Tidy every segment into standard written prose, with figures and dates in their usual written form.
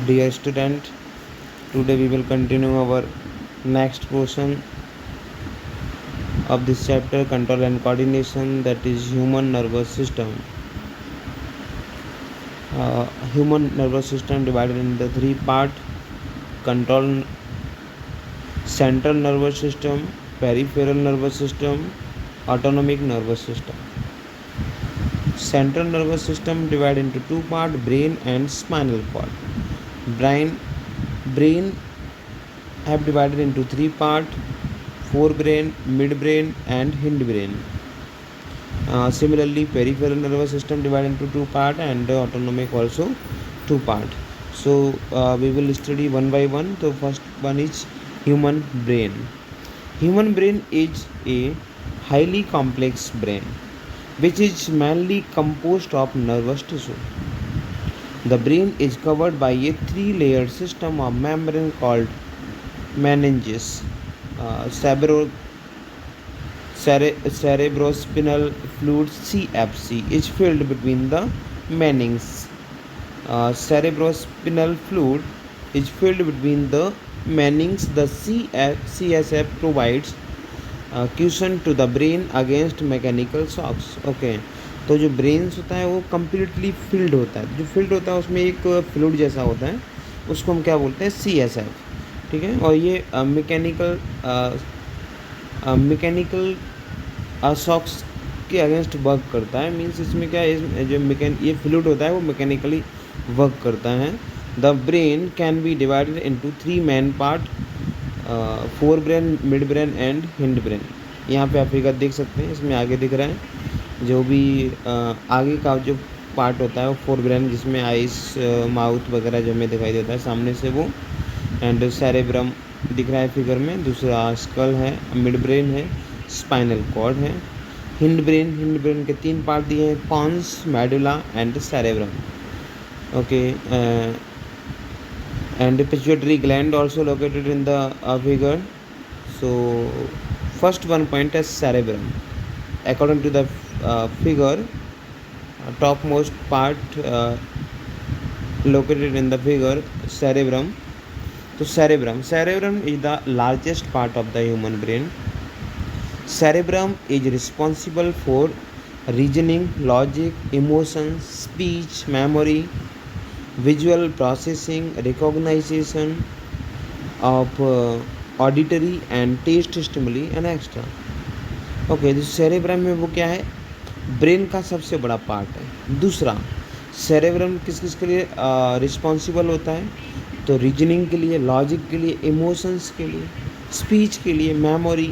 Dear student, today we will continue our next portion of this chapter, control and coordination, that is human nervous system. Human nervous system divided into three parts: control, central nervous system, peripheral nervous system, autonomic nervous system. Central nervous system divided into two parts: brain and spinal cord. Brain have divided into three parts: forebrain, midbrain, and hindbrain. Similarly, peripheral nervous system divided into two parts and autonomic also two parts. So we will study one by one. So first one is human brain. Human brain is a highly complex brain which is mainly composed of nervous tissue. The brain is covered by a three-layered system of membrane called meninges. Cerebrospinal fluid CFC is filled between the meninges. Cerebrospinal fluid is filled between the meninges. The CSF provides cushion to the brain against mechanical shocks. Okay, तो जो brains होता है वो completely field होता है. जो field होता है उसमें एक फ्लूइड जैसा होता है, उसको हम क्या बोलते हैं? CSF. ठीक है. और ये मैकेनिकल शॉक्स के अगेंस्ट वर्क करता है. मीन्स इसमें क्या है, जो ये फ्लूइड होता है वो मैकेनिकली वर्क करता है. The brain can be divided into three main part: fore brain, mid brain and hind brain. यहाँ पे आप फिगर देख सकते हैं, इसमें आगे दिख रहा है. जो भी आगे का जो पार्ट होता है वो फोर ब्रेन, जिसमें आइस, माउथ वगैरह जो हमें दिखाई देता है सामने से वो, एंड सेरेब्रम दिख रहा है फिगर में. दूसरा स्कल है, मिड ब्रेन है, स्पाइनल कॉर्ड है. हिंड ब्रेन के तीन पार्ट दिए हैं: pons, medulla and cerebrum. Okay. And the pituitary gland also located in the figure. So first one point is cerebrum. According to the figure, topmost part located in the figure, cerebrum. So cerebrum is the largest part of the human brain. Cerebrum is responsible for reasoning, logic, emotions, speech, memory, visual processing, recognition of auditory and taste stimuli and extra. Okay, जो cerebrum में वो क्या है? Brain का सबसे बड़ा part है. दूसरा, सेरेब्रम किस किस के लिए रिस्पॉन्सिबल होता है? तो रीजनिंग के लिए, लॉजिक के लिए, इमोशंस के लिए, स्पीच के लिए, मेमोरी,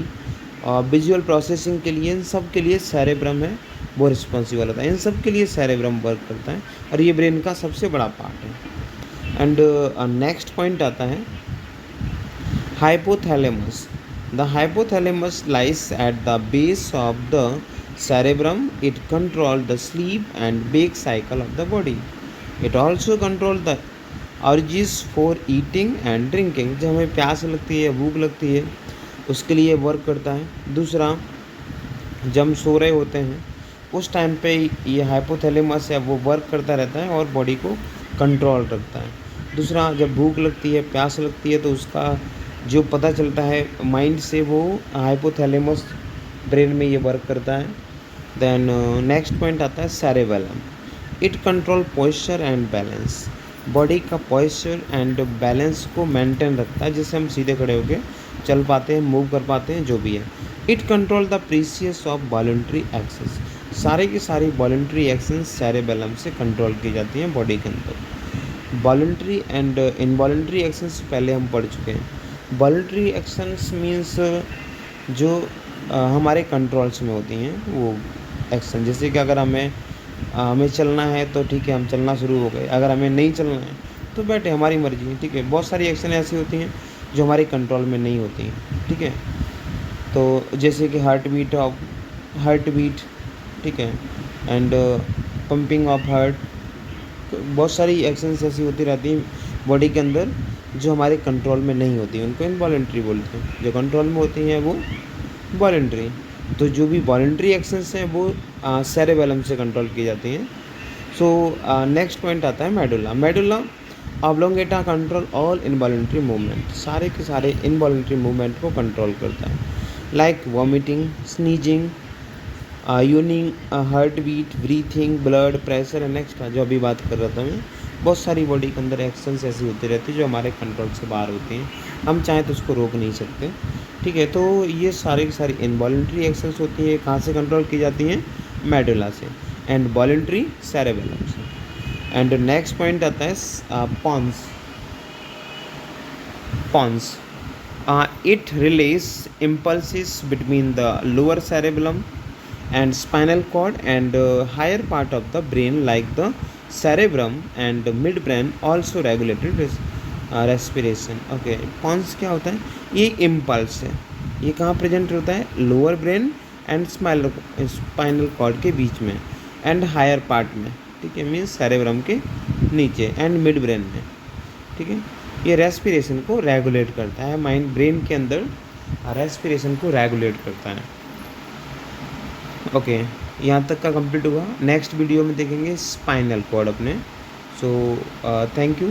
विजुअल प्रोसेसिंग के लिए, इन सब के लिए सेरेब्रम है वो रिस्पॉन्सिबल होता है. इन सब के लिए सेरेब्रम वर्क करता है और ये ब्रेन का सबसे बड़ा पार्ट है. एंड नेक्स्ट पॉइंट आता है hypothalamus. The hypothalamus lies at the base of the cerebrum. It controls the sleep and wake cycle of the body. It also controls the urges for eating and drinking. जब हमें प्यास लगती है, भूख लगती है, उसके लिए वर्क करता है. दूसरा, जब हम सो रहे होते हैं उस टाइम पे ये हाइपोथैलेमस है वो वर्क करता रहता है और बॉडी को कंट्रोल रखता है. दूसरा, जब भूख लगती है, प्यास लगती है, तो उसका जो पता चलता है माइंड से, वो हाइपोथैलेमस ब्रेन में ये वर्क करता है. देन नेक्स्ट पॉइंट आता है cerebellum. It control posture and balance. Body का पोस्चर एंड बैलेंस को मेंटेन रखता है, जिससे हम सीधे खड़े होकर चल पाते हैं, मूव कर पाते हैं, जो भी है. It control the precious of voluntary actions. सारे की सारी वॉलंटरी एक्शंस सेरेबेलम से कंट्रोल की जाती हैं बॉडी के अंदर. वॉलंटरी एंड इनवॉलंटरी एक्शंस पहले हम पढ़ चुके हैं. वॉलंटरी एक्शंस मीन्स जो हमारे कंट्रोल्स में होती हैं वो एक्शन. जैसे कि अगर हमें चलना है तो ठीक है, हम चलना शुरू हो गए. अगर हमें नहीं चलना है तो बैठे, हमारी मर्जी है. ठीक है. बहुत सारी एक्शन ऐसी होती हैं जो हमारे कंट्रोल में नहीं होती हैं. ठीक है. तो जैसे कि हार्ट बीट, ठीक है, एंड पंपिंग ऑफ हार्ट. बहुत सारी एक्शंस ऐसी होती रहती हैं बॉडी के अंदर जो हमारे कंट्रोल में नहीं होती हैं, उनको इनवॉलंटरी बोलते हैं. जो कंट्रोल में होती हैं वो वॉलंटरी. तो जो भी वॉलंटरी एक्शंस हैं वो सेरेबेलम से कंट्रोल की जाती हैं. सो नेक्स्ट पॉइंट आता है medulla. Oblongata control all involuntary movement, सारे के सारे इनवॉलेंट्री मूवमेंट को कंट्रोल करता है, like vomiting, sneezing, yawning, heart beat, breathing, blood pressure and extra, जो अभी बात कर रहा था मैं। बहुत सारी बॉडी के अंदर एक्शंस ऐसी होती रहती है जो हमारे कंट्रोल से बाहर होती हैं, हम चाहें तो उसको रोक नहीं सकते। ठीक है, तो ये सारी की सारी इनवॉलेंट्री एक्शंस होती हैं, कहाँ से कंट्रोल की जाती हैं? मेडुला से, एंड वॉलेंट्री सेरेबेलम से। एंड नेक्स्ट पॉइंट आता है pons. Pons, it relays impulses between the lower cerebellum and spinal cord and higher part of the brain like the cerebrum and midbrain also regulated respiration। Okay, pons क्या होता है? ये impulse है, ये कहाँ present होता है? Lower brain and spinal cord के बीच में एंड हायर पार्ट में, ठीक है, मीन्स सेरेब्रम के नीचे एंड मिड ब्रेन में। ठीक है, ये रेस्पिरेशन को रेगुलेट करता है, माइंड ब्रेन के अंदर रेस्पिरेशन को रेगुलेट करता है। ओके, यहाँ तक का कंप्लीट हुआ। नेक्स्ट वीडियो में देखेंगे स्पाइनल कॉर्ड अपने। So thank you.